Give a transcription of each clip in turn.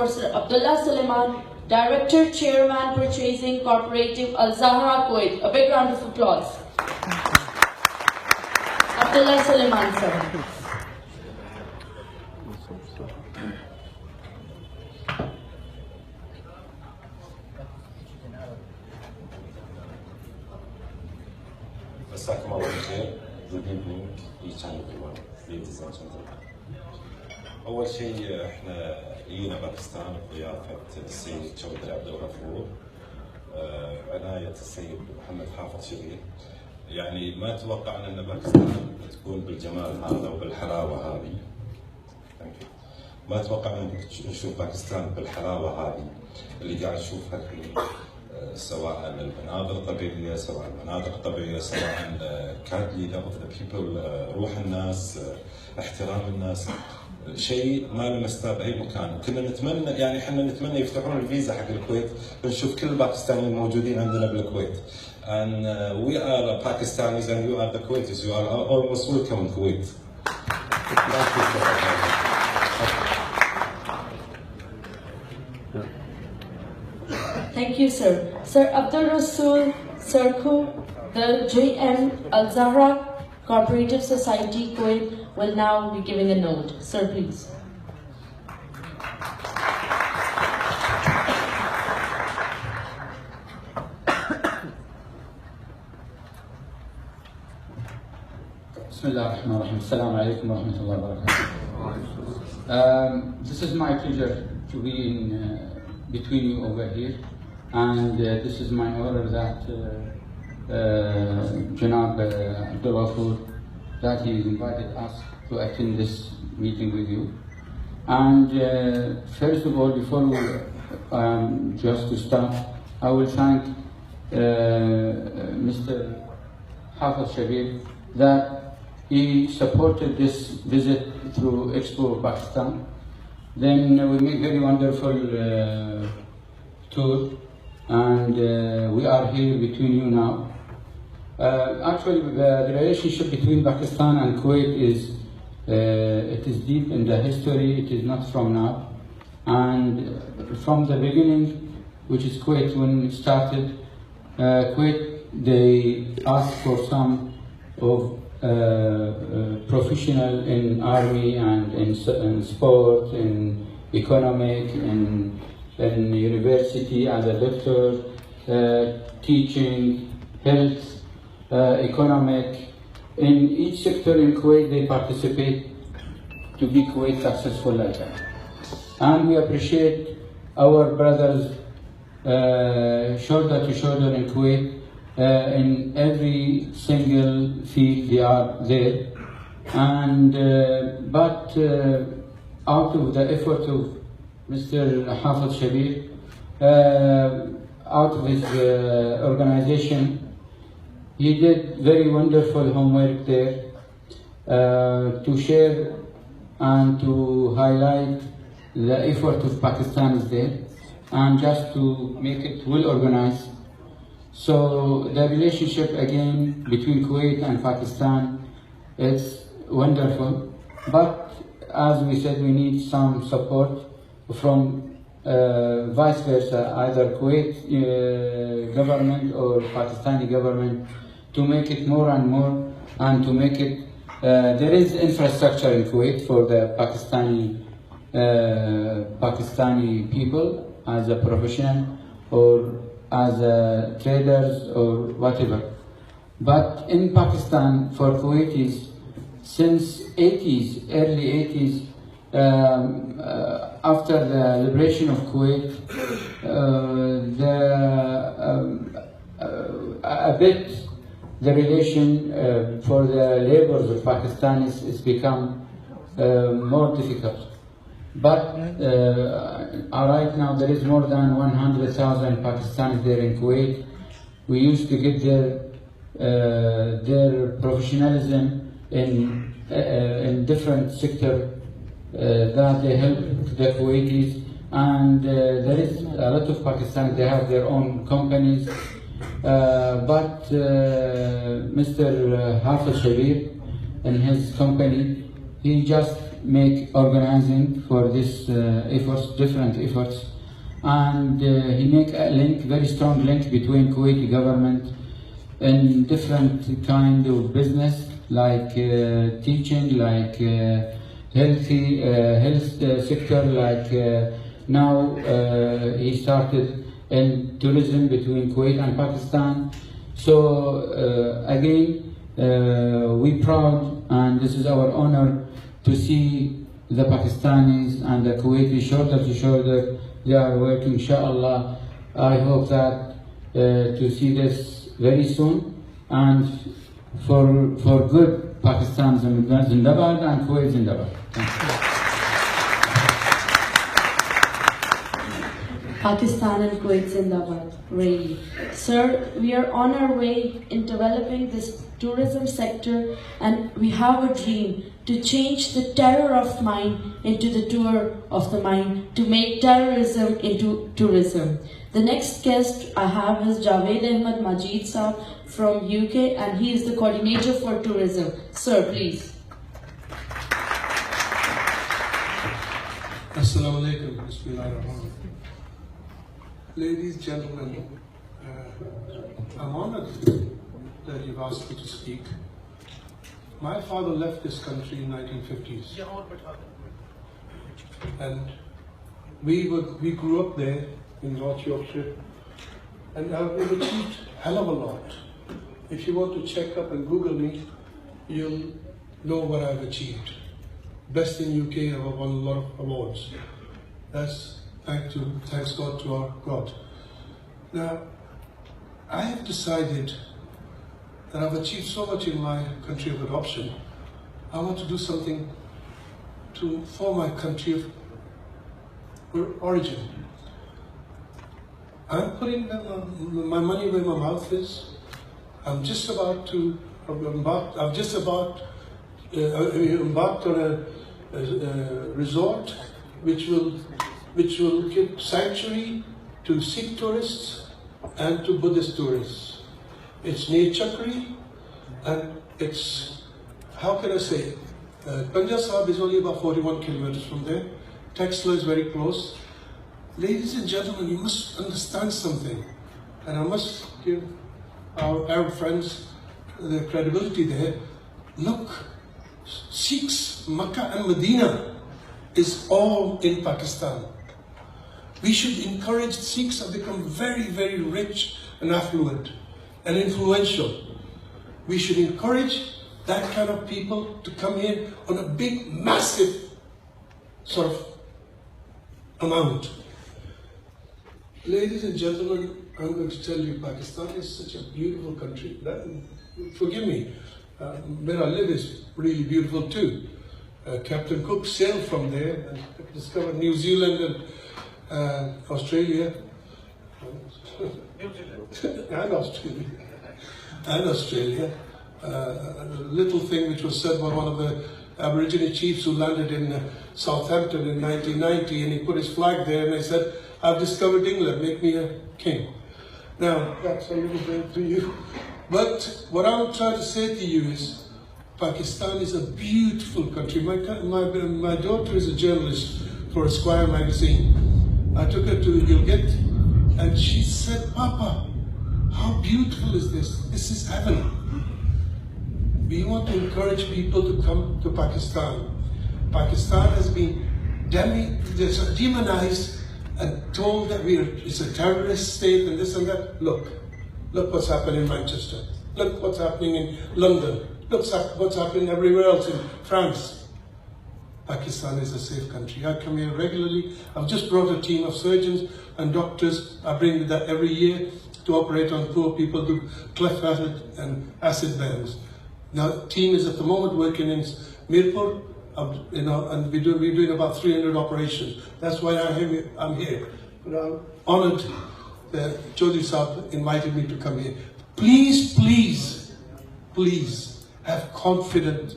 for Sir Abdullah Suleiman, Director, Chairman, Purchasing, Corporative, Al Zahra, Kuwait. A big round of applause. Abdullah Suleiman, sir. مساكم الله بالخير. Good evening each and everyone, ladies and gentlemen. أول شيء احنا جينا باكستان بضيافة السيد شودري عبد الغفور، عناية السيد محمد حافظ شبير. يعني ما توقعنا ان باكستان تكون بالجمال هذا وبالحلاوة هذه. ما توقعنا نشوف باكستان بالحلاوة هذه اللي قاعد نشوفها الحين، سواء المناظر الطبيعية سواء المناطق الطبيعية سواء كاد ليدر اوف ذا بيبل، روح الناس، احترام الناس، شيء ما لمسناه باي مكان. كنا نتمنى يعني احنا نتمنى يفتحون الفيزا حق الكويت ونشوف كل الباكستانيين الموجودين عندنا بالكويت. And we are Pakistanis and you are the Kuwaitis. You are almost welcome in Kuwait. Thank you, sir. Sir Abdul Rasul Sarku, the JM Al Zahra Cooperative Society, Kuwait, will now be giving a note. Sir, please. Bismillahirrahmanirrahim. Assalamu alaikum wa rahmatullahi wa barakatuh. This is my pleasure to be between you over here, and this is my honor that Janab Abdul Ghafoor, that he invited us to attend this meeting with you. And first of all, before we just to start, I will thank Mr. Hafiz Shabir that he supported this visit through Expo Pakistan. Then we made very wonderful tour, and we are here between you now. Actually, the relationship between Pakistan and Kuwait is it is deep in the history. It is not from now, and from the beginning, which is Kuwait when it started. Kuwait, they asked for some of professional in army and in sport, in economic, in university as a doctor, teaching, health, economic. In each sector in Kuwait, they participate to be Kuwait successful like that. And we appreciate our brothers shoulder to shoulder in Kuwait. In every single field they are there, and but out of the effort of Mr. Hafiz Shabir, out of his organization, he did very wonderful homework there to share and to highlight the effort of Pakistanis there, and just to make it well organized. So the relationship again between Kuwait and Pakistan is wonderful, but as we said, we need some support from vice versa, either Kuwait government or Pakistani government, to make it more and more, and to make it, there is infrastructure in Kuwait for the Pakistani people as a professional or as traders or whatever. But in Pakistan, for Kuwaitis, since 80s, early 80s, after the liberation of Kuwait, a bit the relation for the laborers of Pakistan is become more difficult. But right now there is more than 100,000 Pakistanis there in Kuwait. We used to get their professionalism in different sectors that they help the Kuwaitis, and there is a lot of Pakistanis, they have their own companies. But Mr. Hafiz Shabir and his company, he just make organizing for this efforts, different efforts, and he make a link, very strong link between Kuwaiti government and different kind of business like teaching, like health sector, like now he started in tourism between Kuwait and Pakistan. So again, we proud, and this is our honor to see the Pakistanis and the Kuwaitis shoulder to shoulder. They are working, inshallah. I hope that to see this very soon, and for good Pakistan Zindabad and Kuwait Zindabad. Thank you. Pakistan and Kuwait Zindabad, really. Sir, we are on our way in developing this tourism sector, and we have a dream to change the terror of mind into the tour of the mind, to make terrorism into tourism. The next guest I have is Javed Ahmed Majid Saab from UK, and he is the coordinator for tourism. Sir, please. Assalamu alaikum. Bismillahirrahmanirrahim. Ladies, gentlemen, I'm honored that you've asked me to speak. My father left this country in 1950s, and we grew up there in North Yorkshire, and we've achieved a hell of a lot. If you want to check up and Google me, you'll know what I've achieved. Best in UK, I've won a lot of awards. That's thanks God to our God. Now, I have decided that I've achieved so much in my country of adoption. I want to do something for my country of origin. I'm putting my money where my mouth is. I've just embarked on a resort which will give sanctuary to Sikh tourists and to Buddhist tourists. It's near Chakri, and it's, how can I say, Panja Sahib is only about 41 kilometers from there. Texla is very close. Ladies and gentlemen, you must understand something, and I must give our Arab friends the credibility there. Look, Sikhs, Makkah and Medina is all in Pakistan. We should encourage Sikhs to become very, very rich and affluent and influential. We should encourage that kind of people to come in on a big, massive sort of amount. Ladies and gentlemen, I'm going to tell you, Pakistan is such a beautiful country. Forgive me, where I live is really beautiful too. Captain Cook sailed from there and discovered New Zealand and Australia. and Australia. A little thing which was said by one of the Aborigine chiefs who landed in Southampton in 1990, and he put his flag there and they said, "I've discovered England, make me a king." Now, that's a little bit to you. But what I'm trying to say to you is, Pakistan is a beautiful country. My daughter is a journalist for Esquire magazine. I took her to Gilgit, and she said, "Papa, how beautiful is this? This is heaven." We want to encourage people to come to Pakistan. Pakistan has been demonized and told that it's a terrorist state and this and that. Look what's happening in Manchester. Look what's happening in London. Look what's happening everywhere else in France. Pakistan is a safe country. I come here regularly. I've just brought a team of surgeons and doctors. I bring that every year to operate on poor people to cleft palate and acid burns. Now, the team is at the moment working in Mirpur, and we're doing about 300 operations. That's why I'm here. But I'm honored that Chaudhry Saab invited me to come here. Please, please, please have confidence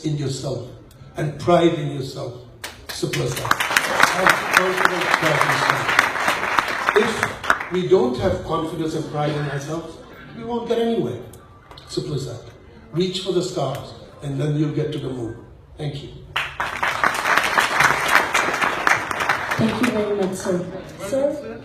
in yourself and pride in yourself. Simple as that. Have confidence, pride in yourself. If we don't have confidence and pride in ourselves, we won't get anywhere. Simple as that. Reach for the stars, and then you'll get to the moon. Thank you. Thank you very much, sir.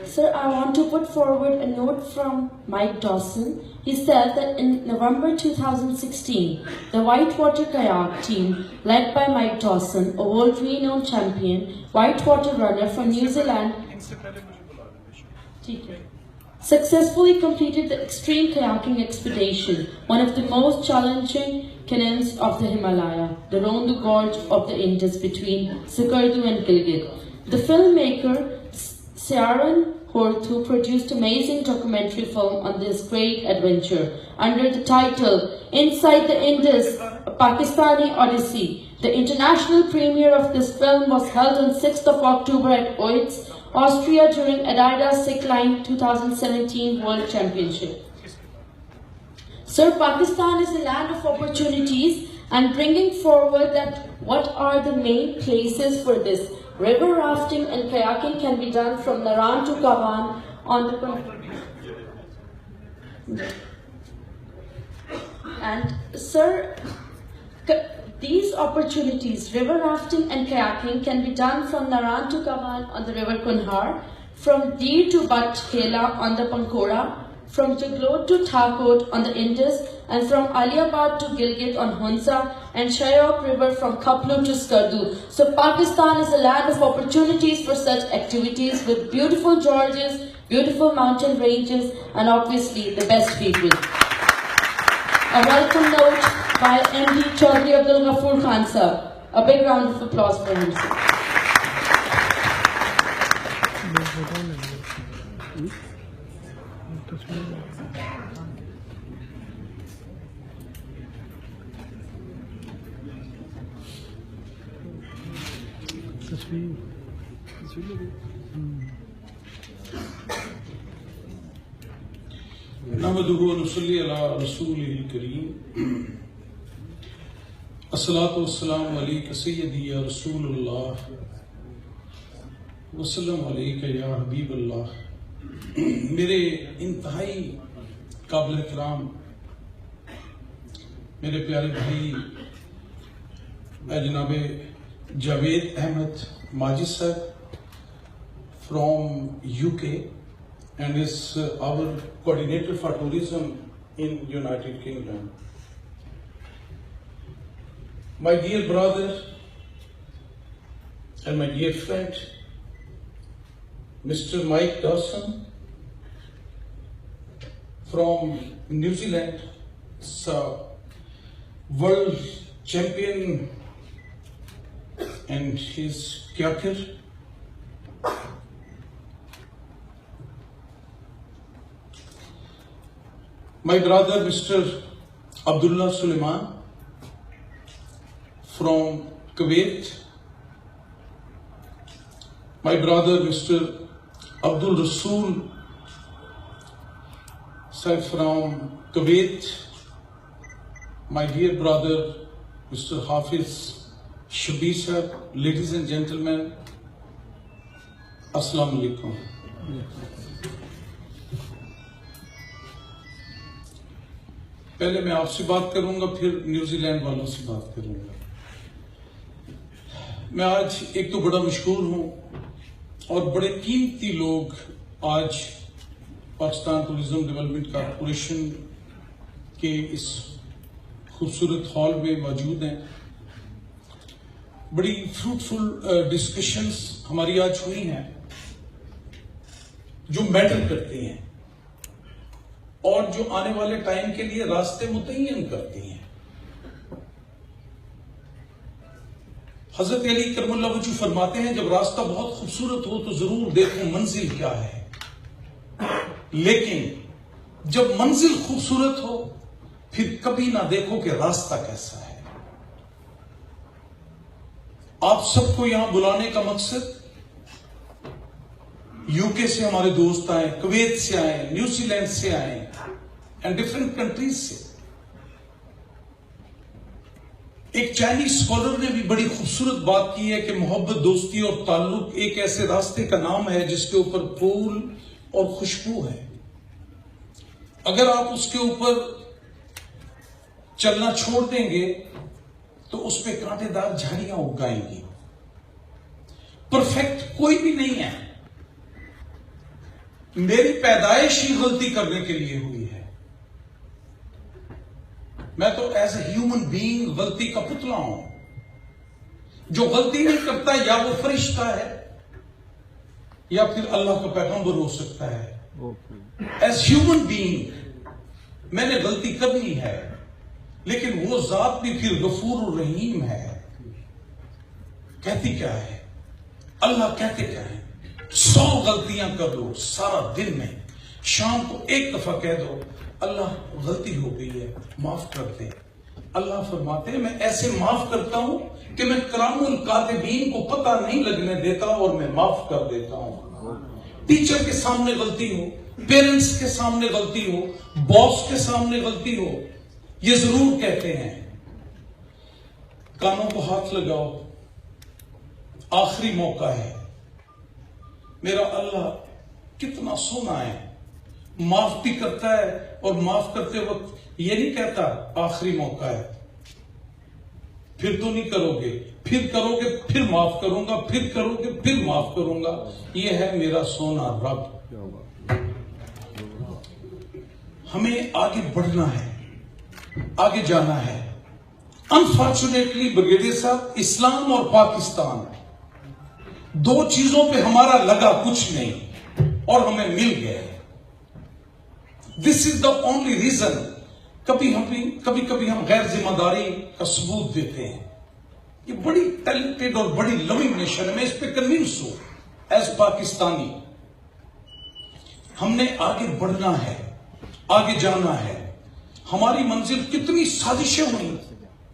Sir, I want to put forward a note from Mike Dawson. He said that in November 2016, the Whitewater Kayak team, led by Mike Dawson, a world-renowned champion whitewater runner from New Zealand, successfully completed the extreme kayaking expedition, one of the most challenging canyons of the Himalaya, the Rondu Gorge of the Indus between Sikardu and Gilgit. The filmmaker Ciaran Horthu produced amazing documentary film on this great adventure under the title Inside the Indus, a Pakistani Odyssey. The international premiere of this film was held on 6th of October at Oitz, Austria during Adidas Cycling 2017 World Championship. Sir, Pakistan is a land of opportunities, and bringing forward that what are the main places for this? River rafting and kayaking can be done from Naran to Kawan on the... And sir, these opportunities, river rafting and kayaking, can be done from Naran to Kawan on the river Kunhar, from Dir to Bat Khela on the Pankora, from Jaglot to Thakot on the Indus, and from Aliabad to Gilgit on Hunza, and Shayok River from Kaplu to Skardu. So Pakistan is a land of opportunities for such activities with beautiful gorges, beautiful mountain ranges, and obviously the best people. A welcome note by MD Chaudhry Abdul Ghafoor Khan sir. A big round of applause for him, sir. نحمدہ و نصلی علی رسولہ الکریم الصلاۃ والسلام علیک سیدی یا رسول اللہ وسلم علیک یا حبیب اللہ. میرے انتہائی قابل احترام میرے پیارے بھائی جناب جاوید احمد ماجد صاحب from UK and is our coordinator for tourism in United Kingdom. My dear brother and my dear friend, Mr. Mike Dawson from New Zealand, is a world champion and he's kayaker. My brother Mr. Abdullah Suleiman from Kuwait. My brother Mr. Abdul Rasool sir from Kuwait. My dear brother Mr. Hafiz Shabir sir. Ladies and gentlemen, Assalamu alaikum. پہلے میں آپ سے بات کروں گا پھر New Zealand والوں سے بات کروں گا. میں آج ایک تو بڑا مشہور ہوں اور بڑے قیمتی لوگ آج پاکستان ٹورزم ڈیولپمنٹ کارپوریشن کے اس خوبصورت ہال میں موجود ہیں. بڑی فروٹفل ڈسکشنز ہماری آج ہوئی ہیں جو میٹر کرتی ہیں اور جو آنے والے ٹائم کے لیے راستے متعین کرتی ہیں. حضرت علی کرم اللہ وجہ فرماتے ہیں جب راستہ بہت خوبصورت ہو تو ضرور دیکھو منزل کیا ہے، لیکن جب منزل خوبصورت ہو پھر کبھی نہ دیکھو کہ راستہ کیسا ہے. آپ سب کو یہاں بلانے کا مقصد UK سے ہمارے دوست آئے، کویت سے آئے، نیوزی لینڈ سے آئے اینڈ ڈفرنٹ کنٹریز سے. ایک چائنیز اسکالر نے بھی بڑی خوبصورت بات کی ہے کہ محبت، دوستی اور تعلق ایک ایسے راستے کا نام ہے جس کے اوپر پھول اور خوشبو ہے. اگر آپ اس کے اوپر چلنا چھوڑ دیں گے تو اس پہ کانٹے دار جھاڑیاں اگائیں گی. परफेक्ट कोई भी नहीं है। मेरी पैदाइश ही गलती करने के लिए हुई है। मैं तो एज ए ह्यूमन बीइंग गलती का पुतला हूं। जो गलती नहीं करता या वो फरिश्ता है या फिर अल्लाह का पैगंबर हो सकता है। एज ह्यूमन बीइंग मैंने गलती करनी है, लेकिन वो जात भी फिर गफूर रहीम है। कहती क्या है अल्लाह, कहते क्या है, 100 गलतियां कर लो सारा दिन में, शाम को एक दफा कह दो अल्लाह गलती हो गई है माफ कर दे। अल्लाह फरमाते मैं ऐसे माफ करता हूं कि मैं करामुल कातिबीन को पता नहीं लगने देता और मैं माफ कर देता हूं। टीचर के सामने गलती हो, पेरेंट्स के सामने गलती हो, बॉस के सामने गलती हो, ये जरूर कहते हैं कानों को हाथ लगाओ, आखिरी मौका है। मेरा अल्लाह कितना सोना है, माफ भी करता है और माफ करते वक्त ये नहीं कहता आखिरी मौका है, फिर तो नहीं करोगे, फिर करोगे फिर माफ करूंगा, फिर करोगे फिर माफ करूंगा। ये है मेरा सोना रब। हमें आगे बढ़ना है, आगे जाना है। अनफॉर्चुनेटली ब्रिगेडियर साहब, इस्लाम और पाकिस्तान दो चीजों पे हमारा लगा कुछ नहीं और हमें मिल गए। This is the only reason. कभी कभी हम गैर जिम्मेदारी का सबूत देते हैं। ये बड़ी टैलेंटेड और बड़ी लविंग नेशन है, मैं इस पे कन्विंस हूं। एज पाकिस्तानी हमने आगे बढ़ना है, आगे जाना है। हमारी मंजिल कितनी साजिशें हुई,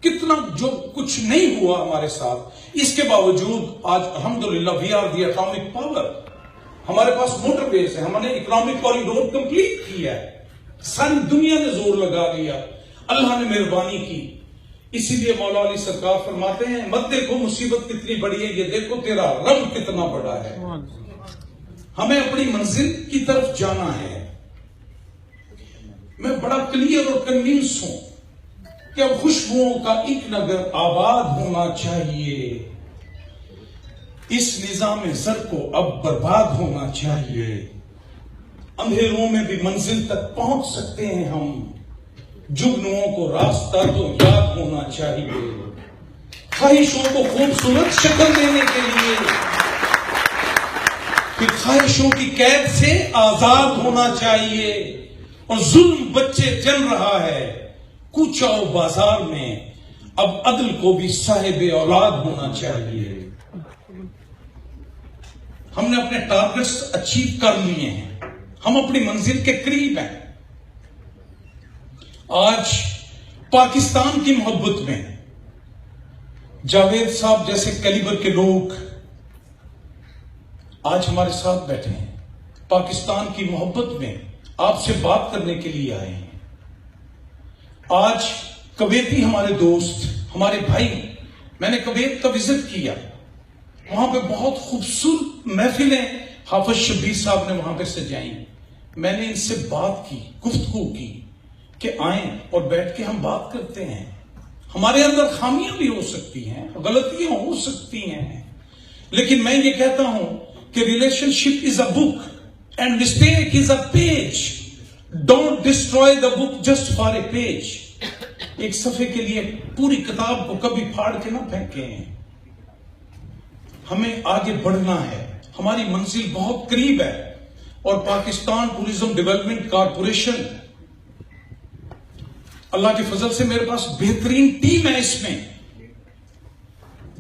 कितना जो कुछ नहीं हुआ हमारे साथ, इसके बावजूद आज अल्हम्दुलिल्लाह we are the atomic power. हमारे पास मोटरवेज है, हमने इकोनॉमिक कॉरिडोर कंप्लीट किया है, सारी दुनिया ने जोर लगा दिया, अल्लाह ने मेहरबानी की। इसीलिए मौला अली सरकार फरमाते हैं मत देखो मुसीबत कितनी बड़ी है, ये देखो तेरा रब कितना बड़ा है। हमें अपनी मंजिल की तरफ जाना है। मैं बड़ा क्लियर और कन्विंस हूं कि अब खुशबुओं का एक नगर आबाद होना चाहिए। इस निजाम ज़र को अब बर्बाद होना चाहिए। अंधेरों में भी मंजिल तक पहुंच सकते हैं हम। जुगनुओं को रास्ता तो याद होना चाहिए। ख्वाहिशों को खूबसूरत शक्ल देने के लिए फिर ख्वाहिशों की कैद से आजाद होना चाहिए। और जुल्म बच्चे चल रहा है कूचाओ बाजार में, अब अदल को भी साहिब औलाद होना चाहिए। हमने अपने टारगेट्स अचीव कर लिए हैं, हम अपनी मंजिल के करीब हैं। आज पाकिस्तान की मोहब्बत में जावेद साहब जैसे कैलिबर के लोग आज हमारे साथ बैठे हैं। पाकिस्तान की मोहब्बत में आपसे बात करने के लिए आए हैं। आज कवेती हमारे दोस्त, हमारे भाई, मैंने कवेत का विजिट किया, वहां पे बहुत खूबसूरत महफिलें हाफिज शब्बीर साहब ने वहां पे सजाई। मैंने इनसे बात की, गुफ्तगू की कि आए और बैठ के हम बात करते हैं। हमारे अंदर खामियां भी हो सकती हैं, गलतियां हो सकती हैं, लेकिन मैं ये कहता हूं कि relationship is a book and mistake is a page. Don't destroy the book just for a page. एक सफे के लिए पूरी किताब को कभी फाड़ के ना फेंकें। हमें आगे बढ़ना है, हमारी मंजिल बहुत करीब है। और पाकिस्तान टूरिज्म डेवलपमेंट कारपोरेशन, अल्लाह के फजल से मेरे पास बेहतरीन टीम है इसमें,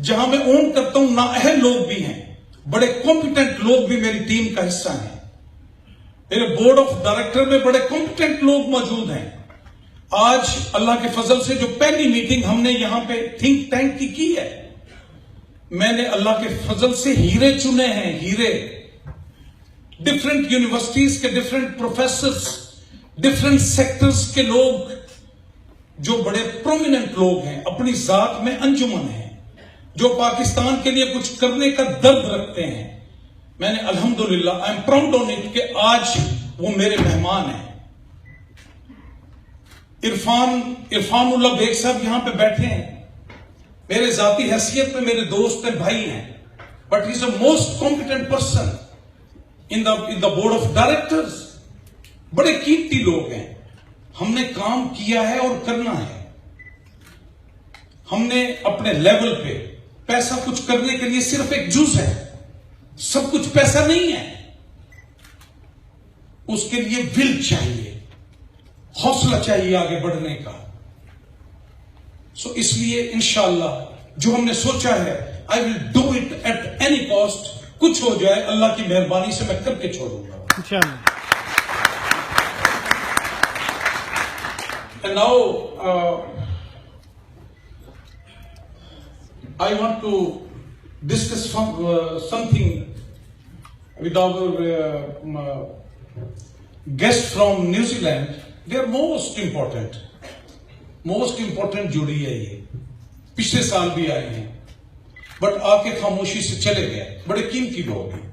जहां मैं ओन करता हूं नाअहल लोग भी हैं, बड़े कॉम्पिटेंट लोग भी मेरी टीम का हिस्सा हैं। मेरे बोर्ड ऑफ डायरेक्टर में बड़े कॉम्पिटेंट लोग मौजूद हैं। आज अल्लाह के फजल से जो पहली मीटिंग हमने यहां पे थिंक टैंक की है, मैंने अल्लाह के फजल से हीरे चुने हैं, हीरे। डिफरेंट यूनिवर्सिटीज के डिफरेंट प्रोफेसर्स, डिफरेंट सेक्टर्स के लोग, जो बड़े प्रोमिनेंट लोग हैं, अपनी जात में अंजुमन है, जो पाकिस्तान के लिए कुछ करने का दर्द रखते हैं। मैंने अल्हम्दुलिल्लाह, I am proud on it, कि आज वो मेरे मेहमान हैं। इरफानुल्लाह बेग साहब यहां पे बैठे हैं, मेरे जाती हैसियत में मेरे दोस्त हैं, भाई हैं। but he's the most competent person in the board of directors. بڑے قیمتی لوگ ہیں. ہم نے کام کیا ہے اور کرنا ہے. ہم نے اپنے لیول پہ پیسہ کچھ کرنے کے لیے صرف ایک جز ہے, سب کچھ پیسہ نہیں ہے. اس کے لیے ول چاہیے, حوصلہ چاہیے آگے بڑھنے کا. سو اس لیے انشاءاللہ جو ہم نے سوچا ہے, I will do it at any cost. کچھ ہو جائے اللہ کی مہربانی سے میں کر کے چھوڑوں گا. انشاءاللہ. And now I want to discuss something with our guest from New Zealand. They are most important جڑی ہے. یہ پچھلے سال بھی آئے ہیں بٹ آ کے خاموشی سے چلے گئے. بڑے قیمتی لوگ ہیں.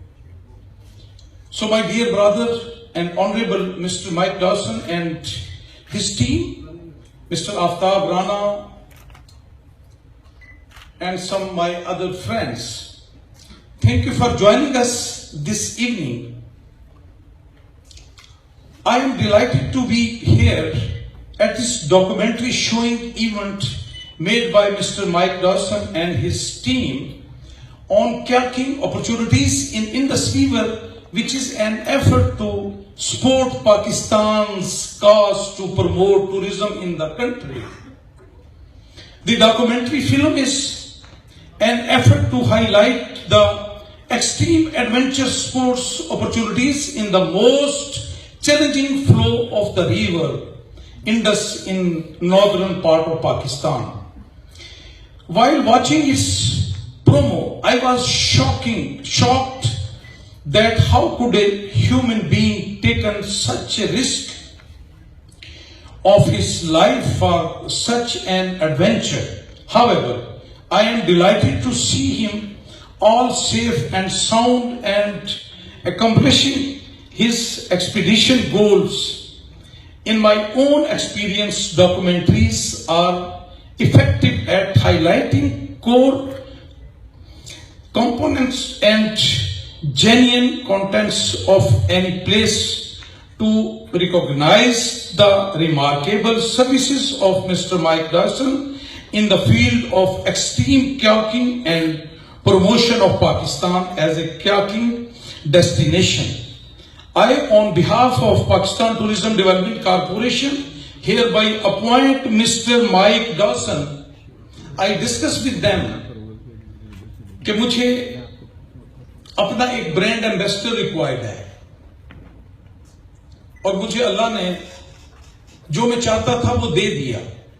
So my dear brother and honorable Mr. Mike Dawson and his team, Mr. Aftab Rana and some of my other friends, thank you for joining us this evening. I am delighted to be here at this documentary showing event made by Mr. Mike Dawson and his team on kayaking opportunities in Indus River, which is an effort to support Pakistan's cause to promote tourism in the country. The documentary film is an effort to highlight the extreme adventure sports opportunities in the most challenging flow of the river Indus in northern part of Pakistan. While watching its promo, I was shocked that how could a human being taken such a risk of his life for such an adventure. However, I am delighted to see him all safe and sound and accomplishing his expedition goals. In my own experience, documentaries are effective at highlighting core components and genuine contents of any place to recognize the remarkable services of Mr. Mike Dawson in the field of extreme kayaking and promotion of Pakistan as a kayaking destination. I, on behalf of Pakistan Tourism Development Corporation, hereby appoint Mr. Mike Dawson. I discussed with them کہ مجھے اپنا ایک brand ambassador required ہے, اور مجھے اللہ نے جو میں چاہتا تھا وہ دے دیا.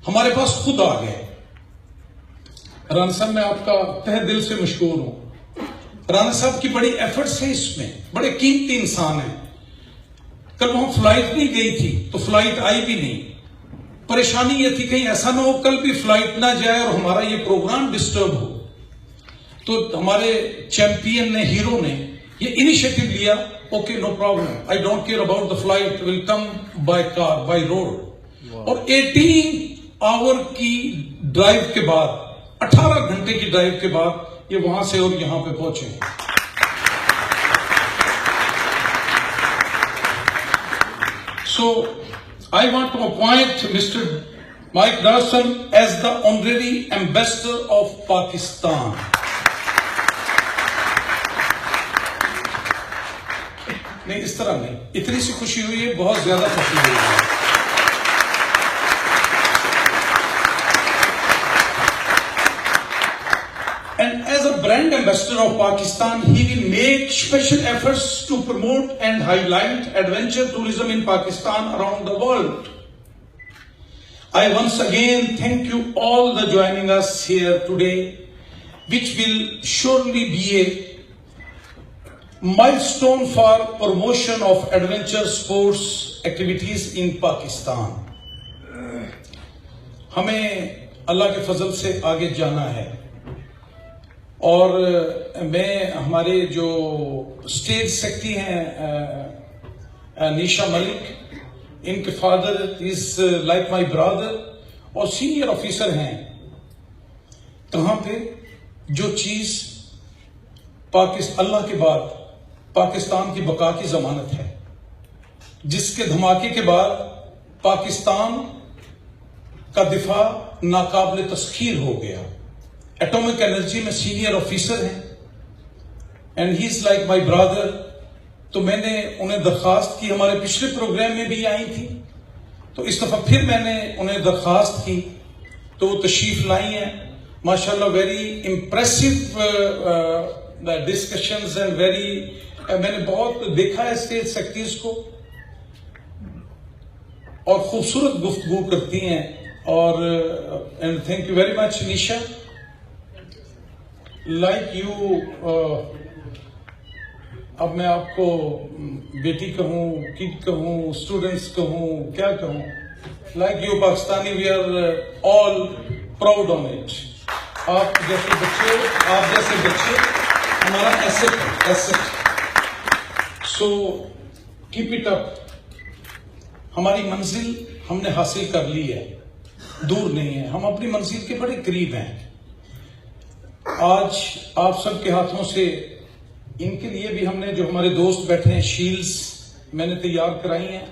ہمارے پاس خود آ گئے. رانا صاحب میں آپ کا تہ دل سے مشکور ہوں. رانا صاحب کی بڑی ایفرٹس ہیں اس میں, بڑے قیمتی انسان ہیں. کل وہاں فلائٹ نہیں گئی تھی تو فلائٹ آئی بھی نہیں. پریشانی یہ تھی کہیں ایسا نہ ہو کل بھی فلائٹ نہ جائے اور ہمارا یہ پروگرام ڈسٹرب ہو. تو ہمارے چیمپئن نے, ہیرو نے یہ انیشیٹو لیا, okay no problem, I don't care about the flight, will come by car by road. اور 18 آور کی ڈرائیو کے بعد, 18 گھنٹے کی ڈرائیو کے بعد یہ وہاں سے اور یہاں پہ پہنچے. So I want to appoint Mr. Mike Dawson as the honorary ambassador of Pakistan. نہیں اس طرح نہیں, اتنی سی خوشی ہوئی ہے, بہت زیادہ خوشی ہوئی ہے. And as a brand ambassador of Pakistan, he will make special efforts to promote and highlight adventure tourism in Pakistan around the world. I once again thank you all for joining us here today, which will surely be a milestone for promotion of adventure sports activities in Pakistan. ہمیں اللہ کے فضل سے آگے جانا ہے, اور میں ہمارے جو اسٹیٹ سیکرٹری ہیں نیشا ملک, ان کے فادر از لائک مائی برادر, اور سینئر آفیسر ہیں. کہاں پہ جو چیز اللہ کے بعد پاکستان کی بقا کی ضمانت ہے، جس کے دھماکے کے بعد پاکستان کا دفاع ناقابل تسخیر ہو گیا. ایٹمک انرجی میں سینئر آفیسر ہیں and he is like my brother. تو میں نے انہیں درخواست کی، ہمارے پچھلے پروگرام میں بھی آئی تھی، تو اس دفعہ پھر میں نے انہیں درخواست کی تو وہ تشریف لائی ہیں. ماشاءاللہ ویری امپریسو ڈسکشنز اینڈ میں نے بہت دیکھا ہے اسٹیٹ سیکرٹریز کو، اور خوبصورت گفتگو کرتی ہیں. اور and thank you very much Nisha. Like you, اب میں آپ کو بیٹی کہوں، کڈ کہوں، اسٹوڈنٹس کہوں، کیا کہوں، like you Pakistani we are all proud on it. آپ جیسے بچے ہمارا asset. So keep it up. ہماری منزل ہم نے حاصل کر لی ہے، دور نہیں ہے، ہم اپنی منزل کے بڑے قریب ہیں. آج آپ سب کے ہاتھوں سے ان کے لیے بھی ہم نے، جو ہمارے دوست بیٹھے ہیں، شیلڈز میں نے تیار کرائی ہیں.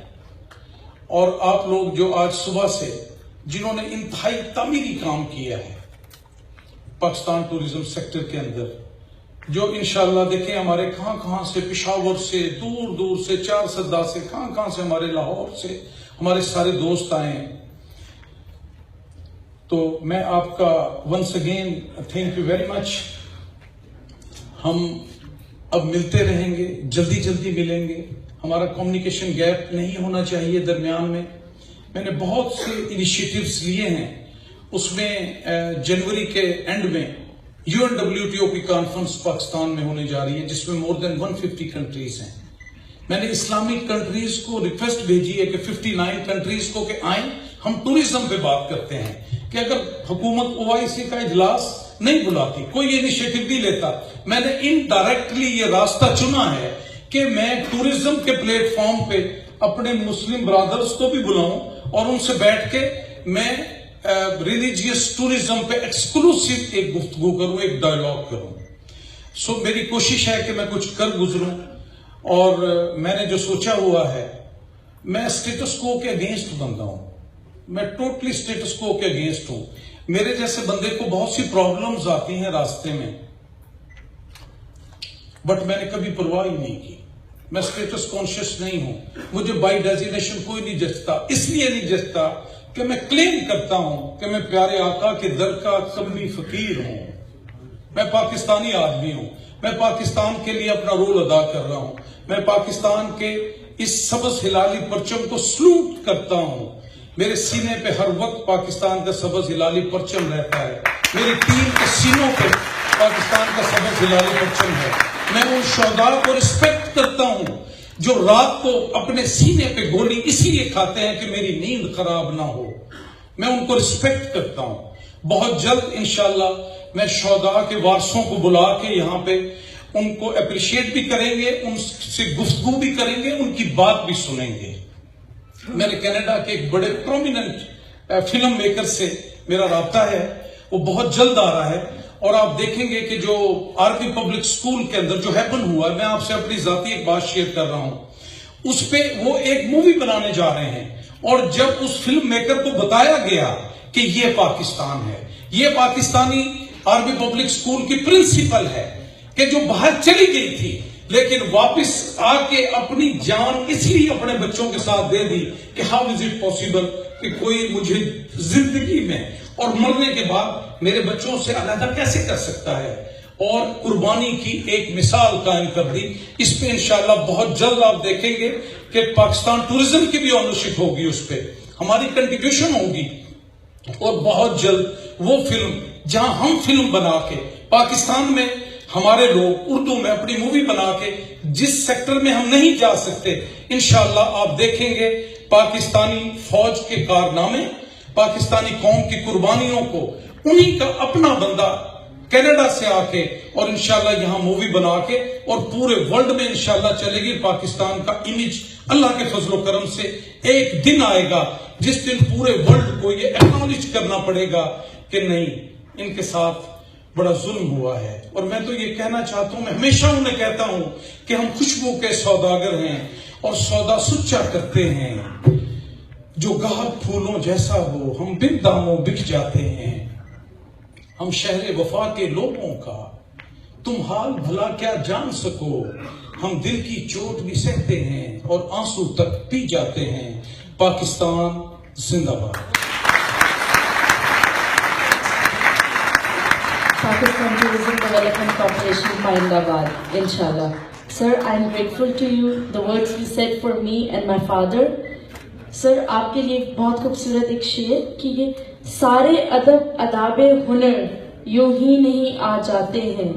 اور آپ لوگ جو آج صبح سے جنہوں نے انتہائی تعمیری کام کیا ہے پاکستان ٹورزم سیکٹر کے اندر، جو انشاءاللہ دیکھیں ہمارے کہاں سے، پشاور سے، دور سے، 4 سدہ سے، کہاں سے، ہمارے لاہور سے ہمارے سارے دوست آئے ہیں. تو میں آپ کا once again thank you very much. ہم اب ملتے رہیں گے، جلدی ملیں گے. ہمارا کمیونیکیشن گیپ نہیں ہونا چاہیے درمیان میں. میں نے بہت سے انیشیٹوز لیے ہیں. اس میں جنوری کے اینڈ میں UNWTO کی کانفرنس پاکستان میں ہونے جا رہی ہے، جس میں مور دین 150 کنٹریز ہیں. میں نے اسلامک کنٹریز کو ریکویسٹ بھیجی ہے کہ 59 کنٹریز کو کہ آئیں، ہم ٹورزم پہ بات کرتے ہیں. کہ اگر حکومت OIC کا اجلاس نہیں بلاتی، کوئی انیشیٹو نہیں لیتا، میں نے انڈائریکٹلی یہ راستہ چنا ہے کہ میں ٹورزم کے پلیٹ فارم پہ اپنے مسلم برادرز کو بھی بلاؤں اور ان سے بیٹھ کے میں ریلیجیس ٹورزم پہ ایکسکلوسیو ایک گفتگو کروں، ایک ڈائیلاگ کروں. سو میری کوشش ہے کہ میں کچھ کر گزروں. اور میں نے جو سوچا ہوا ہے، میں اسٹیٹس کو کے اگینسٹ بندہ ہوں. میں ٹوٹلی اسٹیٹس کو کے اگینسٹ ہوں. میرے جیسے بندے کو بہت سی پرابلمز آتی ہیں راستے میں، بٹ میں نے کبھی پرواہ ہی نہیں کی. میں اسٹیٹس کانشیس نہیں ہوں. مجھے بائی ڈیزیگنیشن کوئی نہیں جچتا. اس لیے نہیں جچتا کہ میں کلیم کرتا ہوں کہ میں پیارے آقا کے در کا کمی فقیر ہوں. میں پاکستانی آدمی ہوں. میں پاکستان کے لیے اپنا رول ادا کر رہا ہوں. میں پاکستان کے اس سبز ہلالی پرچم کو سلوٹ کرتا ہوں. میرے سینے پہ ہر وقت پاکستان کا سبز ہلالی پرچم رہتا ہے. میری ٹیم کے سینوں پہ پاکستان کا سبز ہلالی پرچم ہے. میں ان شہداء کو رسپیکٹ کرتا ہوں جو رات کو اپنے سینے پہ گولی اسی لیے کھاتے ہیں کہ میری نیند خراب نہ ہو. میں ان کو رسپیکٹ کرتا ہوں. بہت جلد انشاءاللہ میں شہداء کے وارثوں کو بلا کے یہاں پہ ان کو اپریشیٹ بھی کریں گے، ان سے گفتگو بھی کریں گے، ان کی بات بھی سنیں گے. میں نے کینیڈا کے ایک بڑے پرومیننٹ فلم میکر سے میرا رابطہ ہے، وہ بہت جلد آ رہا ہے. اور آپ دیکھیں گے کہ جو آرمی پبلک اسکول کے اندر جو ہیپن ہوا ہے، میں آپ سے اپنی ذاتی ایک بات شیئر کر رہا ہوں، اس پہ وہ ایک مووی بنانے جا رہے ہیں. اور جب اس فلم میکر کو بتایا گیا کہ یہ پاکستان ہے، یہ پاکستانی آرمی پبلک اسکول کی پرنسپل ہے کہ جو باہر چلی گئی تھی لیکن واپس آ کے اپنی جان اس لیے اپنے بچوں کے ساتھ دے دی کہ ہاؤ از اٹ پاسبل کہ کوئی مجھے زندگی میں اور مرنے کے بعد میرے بچوں سے علیحدہ کیسے کر سکتا ہے، اور قربانی کی ایک مثال قائم کر دی. اس پہ انشاءاللہ بہت جلد آپ دیکھیں گے کہ پاکستان ٹورزم کی بھی اونرشپ ہوگی، اس پہ ہماری کنٹریبیوشن ہوگی. اور بہت جلد وہ فلم جہاں ہم فلم بنا کے پاکستان میں ہمارے لوگ اردو میں اپنی مووی بنا کے جس سیکٹر میں ہم نہیں جا سکتے، انشاءاللہ آپ دیکھیں گے پاکستانی فوج کے کارنامے، پاکستانی قوم کی قربانیوں کو انہی کا اپنا بندہ کینیڈا سے آ کے اور انشاءاللہ یہاں مووی بنا کے اور پورے ورلڈ میں انشاءاللہ چلے گی. پاکستان کا امیج اللہ کے فضل و کرم سے ایک دن آئے گا جس دن پورے ورلڈ کو یہ ایکنالج کرنا پڑے گا کہ نہیں، ان کے ساتھ بڑا ظلم ہوا ہے. اور میں تو یہ کہنا چاہتا ہوں, میں ہمیشہ انہیں کہتا ہوں کہ ہم خوشبو کے سوداگر ہیں اور سودا سچا کرتے ہیں. جو گاہک پھولوں جیسا ہو ہم بن داموں بک جاتے ہیں. ہم شہر وفا کے لوگوں کا تم حال بھلا کیا جان سکو. ہم دل کی چوٹ بھی سہتے ہیں اور آنسو تک پی جاتے ہیں. پاکستان زندہ باد. Pakistan Tourism Development Corporation, Paindabad, inshallah. Sir, I am grateful to you, the words you said for me and my father. Sir, آپ کے لیے ایک بہت خوبصورت ایک شعر کہ یہ سارے ادب اداب ہنر یوں ہی نہیں آ جاتے ہیں,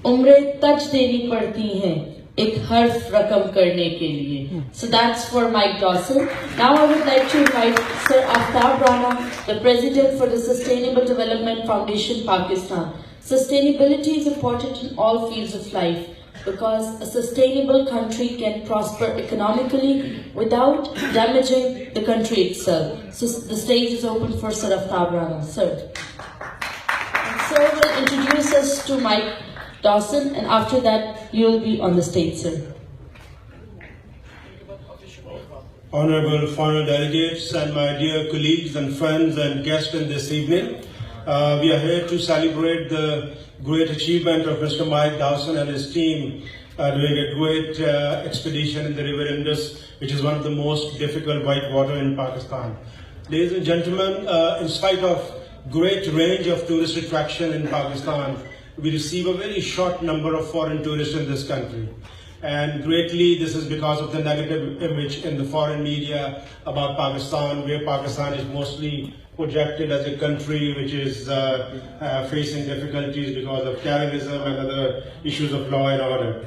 عمریں تج دینی پڑتی ہیں ایک حرف رقم کرنے کے لیے. So that's for Mike Dawson. Now I would like to invite Sir Aftab Rana, the President for the Sustainable Development Foundation, Pakistan. Sustainability is important in all fields of life because a sustainable country can prosper economically without damaging the country itself. So the stage is open for Sir Aftab Rana. Sir. And Sir will introduce us to Mike Dawson, and after that you will be on the stage, sir. Honorable foreign delegates and my dear colleagues and friends and guests in this evening, we are here to celebrate the great achievement of Mr. Mike Dawson and his team doing a great expedition in the River Indus, which is one of the most difficult whitewater in Pakistan. Ladies and gentlemen, in spite of great range of tourist attraction in Pakistan, we receive a very short number of foreign tourists in this country. And greatly this is because of the negative image in the foreign media about Pakistan, where Pakistan is mostly projected as a country which is facing difficulties because of terrorism and other issues of law and order.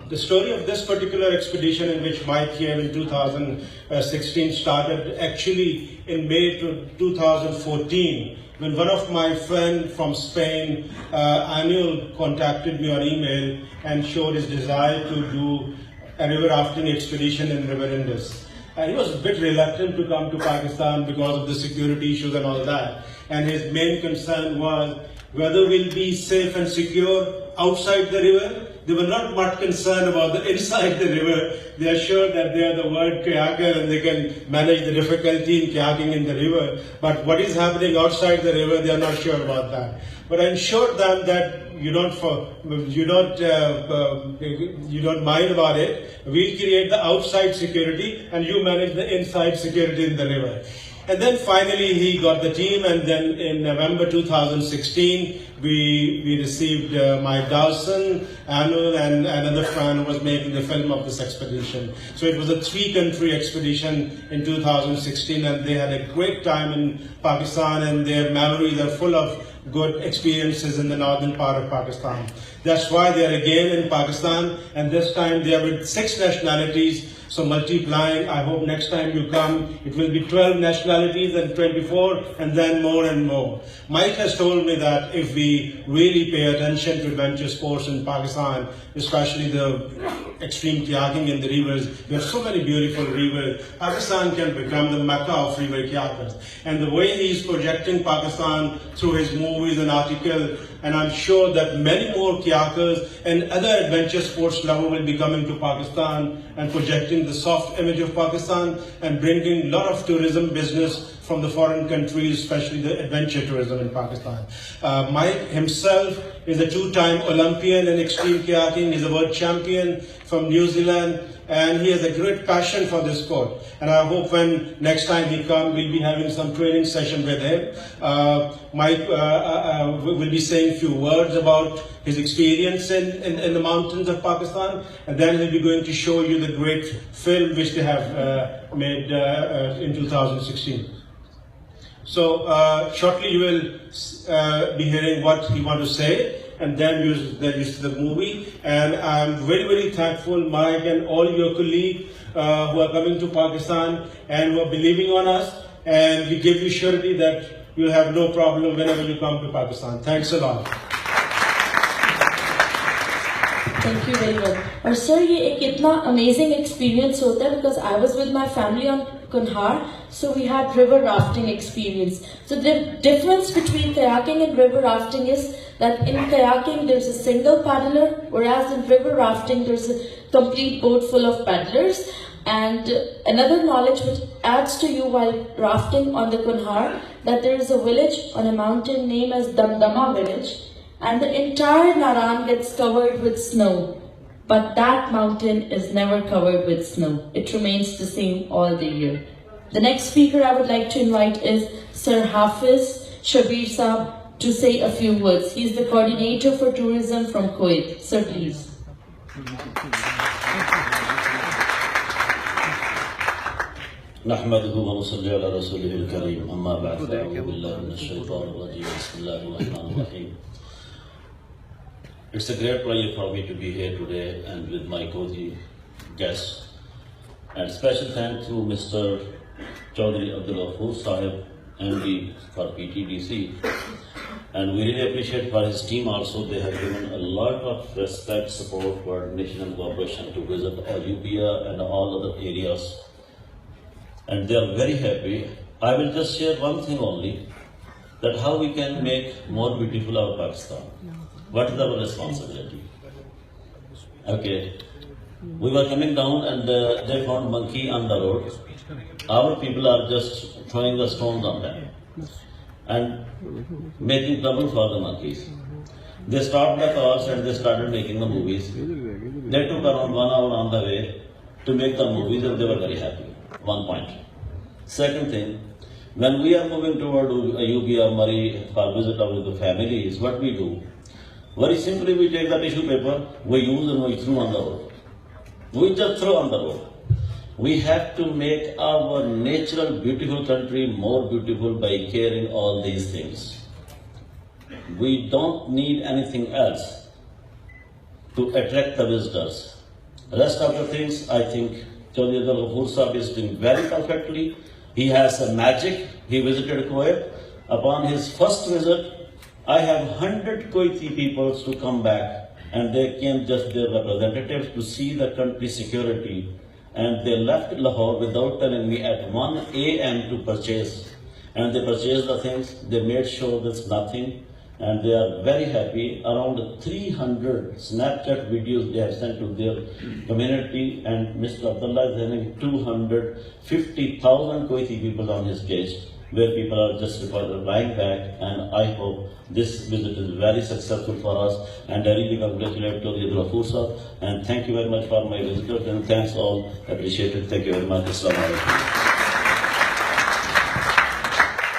The story of this particular expedition in which Mike came in 2016 started actually in May 2014, when one of my friends from Spain, Anil, contacted me on email and showed his desire to do a river rafting expedition in River Indus. And he was a bit reluctant to come to Pakistan because of the security issues and all that. And his main concern was whether we'll be safe and secure outside the river. They were not much concerned about the inside the river. They are sure that they are the world kayaker and they can manage the difficulty in kayaking in the river. But what is happening outside the river, they are not sure about that. But I ensured them that you don't mind about it. We'll create the outside security and you manage the inside security in the river. And then finally he got the team, and then in November 2016 we received Mike Dawson, Anil and another friend who was making the film of this expedition. So it was a 3-country expedition in 2016 and they had a great time in Pakistan and their memories are full of good experiences in the northern part of Pakistan. That's why they are again in Pakistan, and this time they are with 6 nationalities. So multiplying, I hope next time you come, it will be 12 nationalities and 24 and then more and more. Mike has told me that if we really pay attention to adventure sports in Pakistan, especially the extreme kayaking in the rivers, we have so many beautiful rivers. Pakistan can become the Mecca of river kayakers. And the way he is projecting Pakistan through his movies and articles, and I'm sure that many more kayakers and other adventure sports lovers will be coming to Pakistan and projecting the soft image of Pakistan and bringing a lot of tourism business from the foreign countries, especially the adventure tourism in Pakistan. Mike himself is a 2-time Olympian in extreme kayaking. He's a world champion from New Zealand, and he has a great passion for this sport. And I hope when next time he comes, we'll be having some training session with him. Mike will be saying a few words about his experience in the mountains of Pakistan, and then he'll be going to show you the great film which they have made in 2016. So shortly you will be hearing what he wants to say, and then you see the movie. And I'm very, very thankful, Mike and all your colleagues who are coming to Pakistan and who are believing on us, and we give you surety that you'll have no problem whenever you come to Pakistan. Thanks a lot. Thank you very much. اور سر یہ ایک اتنا amazing experience ہوتا ہے because I was with my family on Kunhar, so we had river rafting experience. So the difference between kayaking and river rafting is that in kayaking there's a single paddler, whereas in river rafting there's a complete boat full of paddlers. And another knowledge which adds to you while rafting on the Kunhar, that there is a village on a mountain named as Damdama village, and the entire Naran gets covered with snow. But that mountain is never covered with snow. It remains the same all the year. The next speaker I would like to invite is Sir Hafiz Shabir Saab to say a few words. He is the coordinator for tourism from Kuwait. Sir, please. نحمده ونصلي على رسوله الكريم أما بعد فأعوذ بالله من الشيطان الرجيم بسم الله الرحمن الرحيم. It's a great pleasure for me to be here today and with my cozy guests. And special thanks to Mr. Chaudhry Abdul Ghafoor Sahib, MD for PTDC. And we really appreciate for his team also. They have given a lot of respect, support, coordination and cooperation to visit Ayubia and all other areas. And they are very happy. I will just share one thing only, that how we can make more beautiful our Pakistan. What is our responsibility? Okay, we were coming down and they found monkey on the road. Our people are just throwing the stones on them and making trouble for the monkeys. They stopped the cars and they started making the movies. They took around 1 hour on the way to make the movies and they were very happy. One point. Second thing, when we are moving toward Ayubia, Murray for visit with the families, what we do? Very simply, we take the tissue paper, we use and we throw on the road. We just throw on the road. We have to make our natural, beautiful country more beautiful by caring all these things. We don't need anything else to attract the visitors. Rest of the things, I think Chaudhry Abdul Ghafoor Sahib is doing very perfectly. He has a magic. He visited Kuwait. Upon his first visit, I have 100 Kuwaiti people to come back, and they came just their representatives to see the country's security. And they left Lahore without telling me at 1 a.m. to purchase. And they purchased the things. They made sure there's nothing. And they are very happy. Around 300 Snapchat videos they have sent to their community, and Mr. Abdullah is having 250,000 Kuwaiti people on his page, where people are just replying back, and I hope this visit is very successful for us, and I really congratulate Chaudhry Abdul Ghafoor Sahib, and thank you very much for my visitors, and thanks all, appreciate it, thank you very much. Assalamu alaikum.